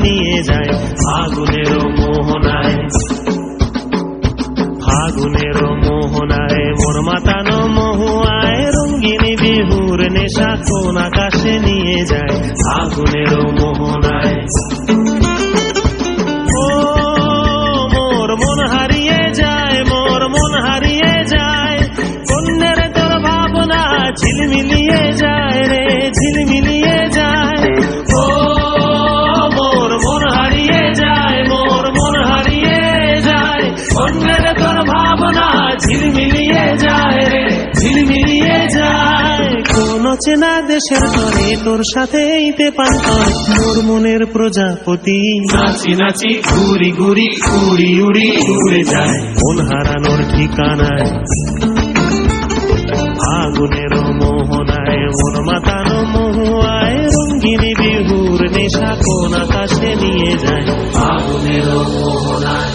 নিয়ে যায় ফাগুনের মোহনায়। ফাগুনের মোহনায় মোর মাতানো মহুয়ায় রঙিন বিহুর নেশা কোন আকাশে নিয়ে যায় ফাগুনের মোহনায়। ও মোর মন হারিয়ে যায়, মোর মন হারিয়ে যায়, কন্যের তোর ভাবনা ঝিলমিলিয়ে যায় রে ঝিলমিলিয়ে যায়। ও মোর মন হারিয়ে যায়, মোর মন হারিয়ে যায়, কন্যের তোর ভাবনা ঝিলমিলিয়ে যায় রে ঝিলমিলিয়ে যায়। কোন চেনা দেশের তরে তোর সাথে ইতে পান করে মোর মনের প্রজাপতি নাচি নাচি ঘুরি ঘুরি উড়ি উড়ি উড়ে যায় মন হারানোর ঠিকানায়। ফাগুনের মোহনায় মন মাতানো মহুয়ায় রঙিন বিহুর নেশা কোন আকাশে নিয়ে যায় ফাগুনের মোহনায়।